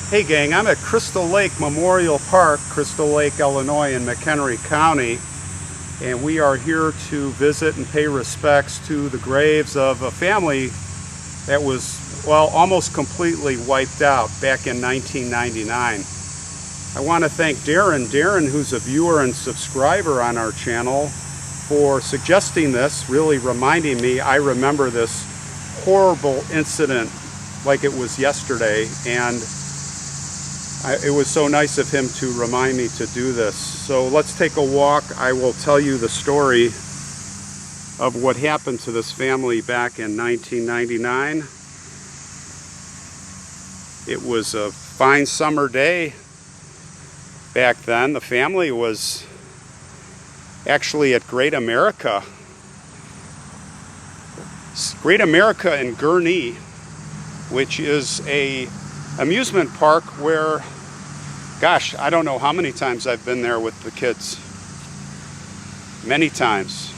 Hey gang, I'm at Crystal Lake Memorial Park, Crystal Lake, Illinois in McHenry County, and we are here to visit and pay respects to the graves of a family that was, well, almost completely wiped out back in 1999. I want to thank Darren, who's a viewer and subscriber on our channel, for suggesting this, really reminding me. I remember this horrible incident like it was yesterday, and it was so nice of him to remind me to do this. So let's take a walk. I will tell you the story of what happened to this family back in 1999. It was a fine summer day back then. The family was actually at Great America in Gurnee, which is a amusement park where, gosh, I don't know how many times I've been there with the kids. Many times.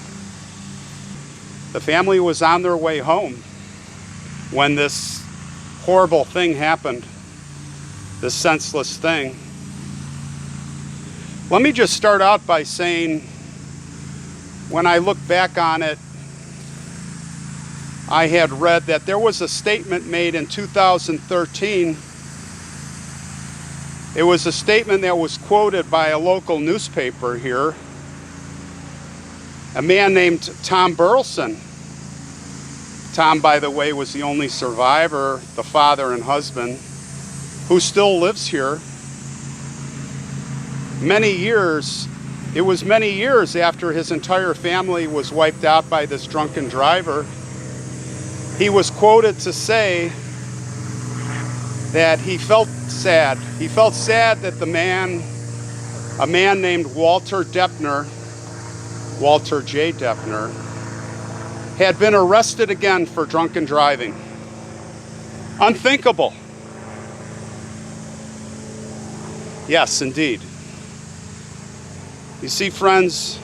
The family was on their way home when this horrible thing happened, this senseless thing. Let me just start out by saying, when I look back on it, I had read that there was a statement made in 2013. It was a statement that was quoted by a local newspaper here. A man named Tom Burleson. Tom, by the way, was the only survivor, the father and husband, who still lives here. It was many years after his entire family was wiped out by this drunken driver. He was quoted to say that he felt sad. He felt sad that a man named Walter Depner, Walter J. Depner, had been arrested again for drunken driving. Unthinkable. Yes, indeed. You see, friends,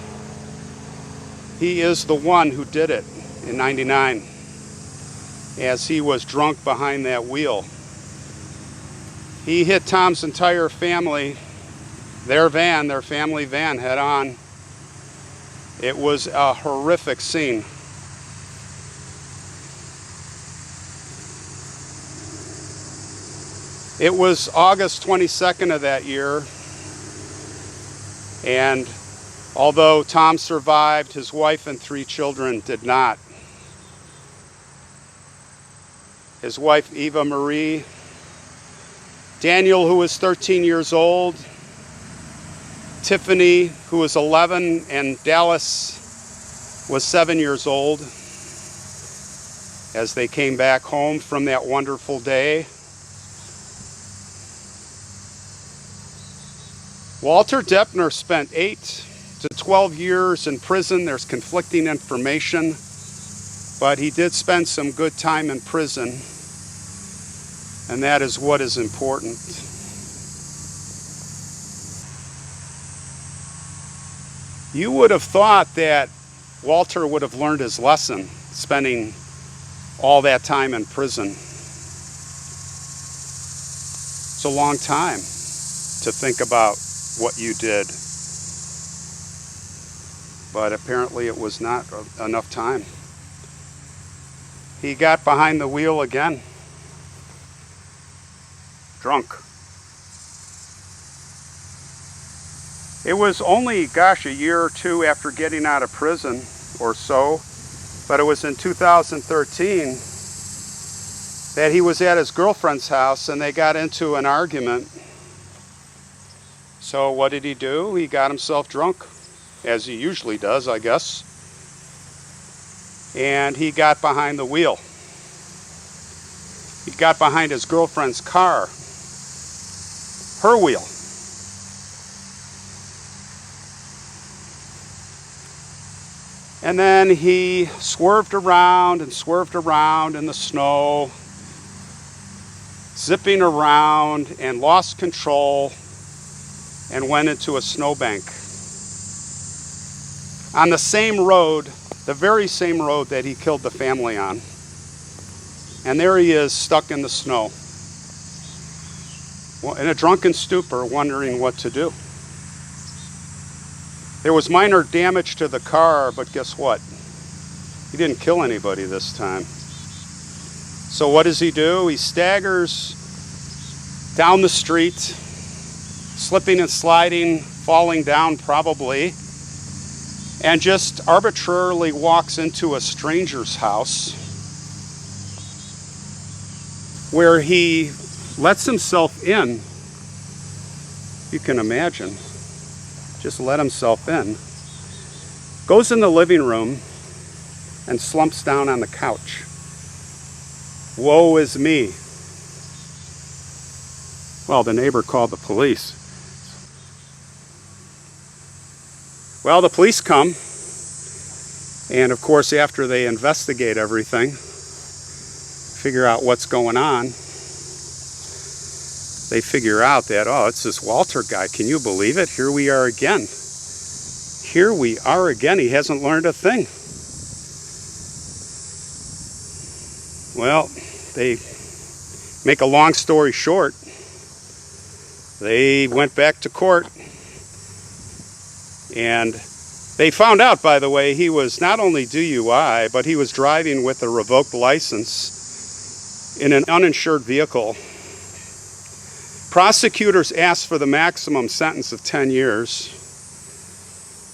he is the one who did it in '99. As he was drunk behind that wheel. He hit Tom's entire family, their family van, head on. It was a horrific scene. It was August 22nd of that year, and although Tom survived, his wife and 3 children did not. His wife, Eva Marie, Daniel, who was 13 years old, Tiffany, who was 11, and Dallis was 7 years old, as they came back home from that wonderful day. Walter Depner spent 8 to 12 years in prison. There's conflicting information, but he did spend some good time in prison, and that is what is important. You would have thought that Walter would have learned his lesson, spending all that time in prison. It's a long time to think about what you did, but apparently it was not enough time. He got behind the wheel again, drunk. It was only, gosh, a year or two after getting out of prison or so, but it was in 2013 that he was at his girlfriend's house and they got into an argument. So what did he do? He got himself drunk, as he usually does, I guess. And he got behind the wheel. He got behind his girlfriend's car, her wheel. And then he swerved around in the snow, zipping around, and lost control and went into a snowbank. On the same road, the very same road that he killed the family on. And there he is, stuck in the snow. in a drunken stupor, wondering what to do. There was minor damage to the car, but guess what? He didn't kill anybody this time. So what does he do? He staggers down the street, slipping and sliding, falling down probably, and just arbitrarily walks into a stranger's house where he lets himself in. You can imagine. Just let himself in. Goes in the living room and slumps down on the couch. Woe is me. Well, the neighbor called the police. Well, the police come, and of course, after they investigate everything, figure out what's going on, they figure out that, oh, it's this Walter guy. Can you believe it? Here we are again. Here we are again. He hasn't learned a thing. Well, they make a long story short. They went back to court, and they found out, by the way, he was not only DUI, but he was driving with a revoked license in an uninsured vehicle. Prosecutors asked for the maximum sentence of 10 years.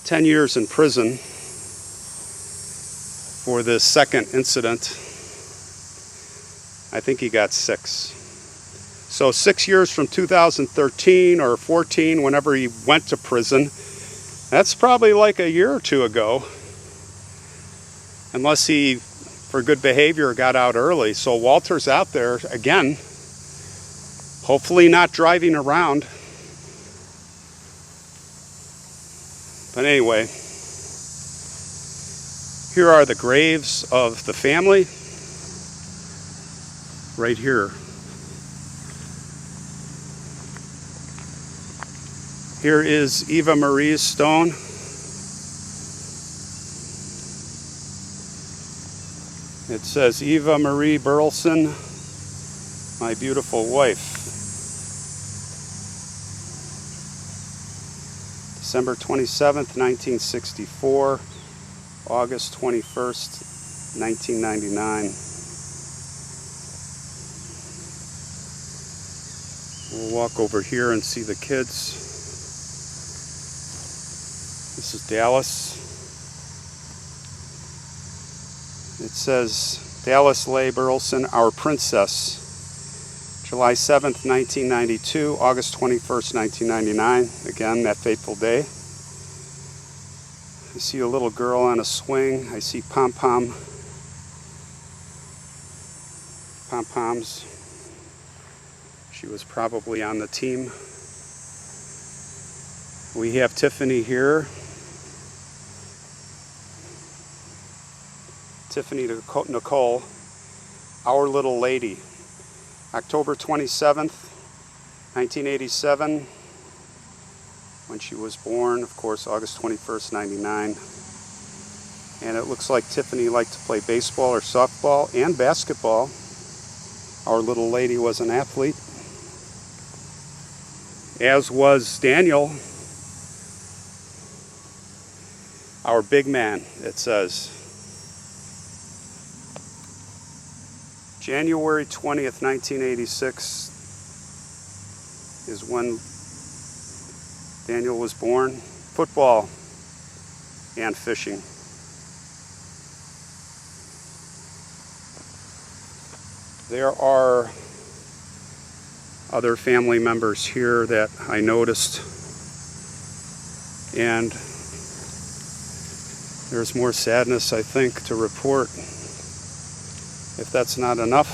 10 years in prison for this second incident. I think he got 6. So 6 years from 2013 or 14, whenever he went to prison. That's probably like a year or two ago. Unless he, for good behavior, got out early. So Walter's out there again, hopefully not driving around. But anyway, here are the graves of the family. Right here. Here is Eva Marie's stone. It says, Eva Marie Burleson, my beautiful wife. December 27th, 1964, August 21st, 1999. We'll walk over here and see the kids. This is Dallis. It says, Dallis Leigh Burleson, our princess. July 7th, 1992, August 21st, 1999. Again, that fateful day. I see a little girl on a swing. I see pom-poms. She was probably on the team. We have Tiffany here. Tiffany Nicole, Our Little Lady. October 27th, 1987, when she was born. Of course, August 21st, 99. And it looks like Tiffany liked to play baseball or softball and basketball. Our little lady was an athlete, as was Daniel, our big man, it says. January 20th, 1986 is when Daniel was born. Football and fishing. There are other family members here that I noticed, and there's more sadness, I think, to report. If that's not enough,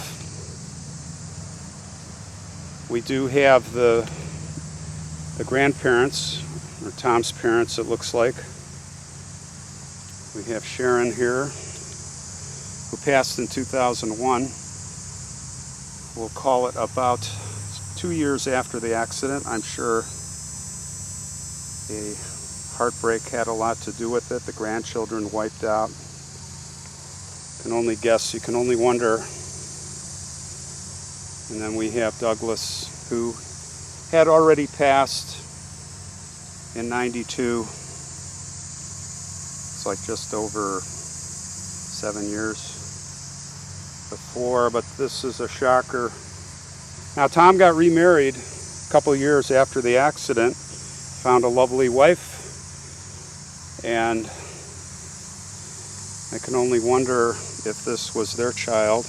we do have the grandparents, or Tom's parents, it looks like. We have Sharon here, who passed in 2001. We'll call it about 2 years after the accident. I'm sure a heartbreak had a lot to do with it. The grandchildren wiped out. You can only guess, you can only wonder. And then we have Douglas, who had already passed in '92. It's like just over 7 years before, but this is a shocker. Now, Tom got remarried a couple years after the accident, found a lovely wife, and I can only wonder if this was their child,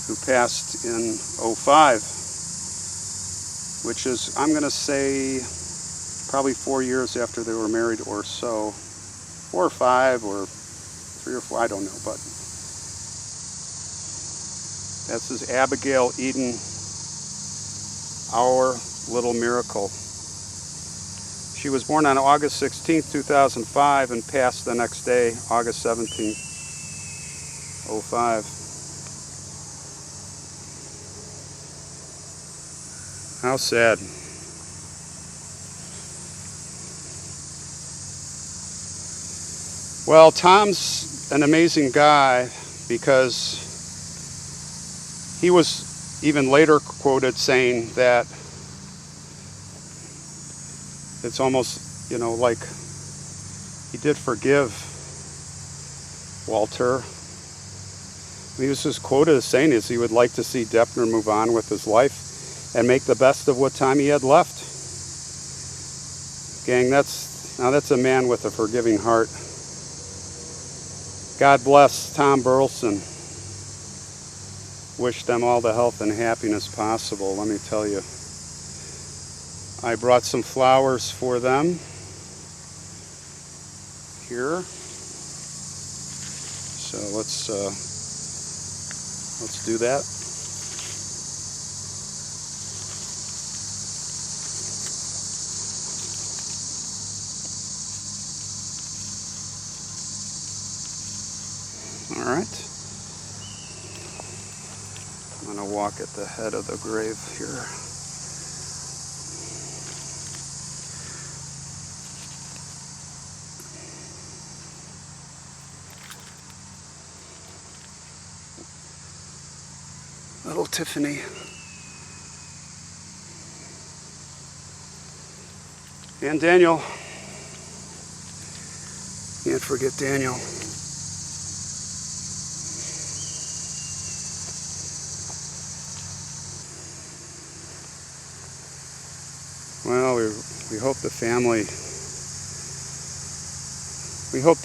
who passed in '05, which is, I'm going to say, probably 4 years after they were married or so. 4 or 5 or 3 or 4, I don't know, but this is Abigail Eden, our little miracle. She was born on August 16th, 2005 and passed the next day, August 17th, '05. How sad. Well, Tom's an amazing guy because he was even later quoted saying that it's almost, like he did forgive Walter. He was just quoted as saying is he would like to see Depner move on with his life and make the best of what time he had left. Gang, that's a man with a forgiving heart. God bless Tom Burleson. Wish them all the health and happiness possible, let me tell you. I brought some flowers for them here. So let's do that. All right. I'm going to walk at the head of the grave here. Little Tiffany. And Daniel. Can't forget Daniel. Well, we hope the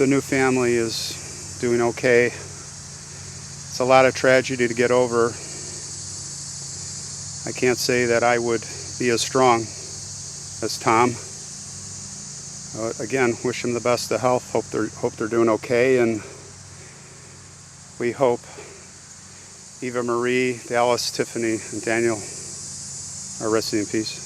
new family is doing okay. It's a lot of tragedy to get over. I can't say that I would be as strong as Tom. Again, wish them the best of health. Hope they're doing okay, and we hope Eva Marie, Dallis, Tiffany, and Daniel are resting in peace.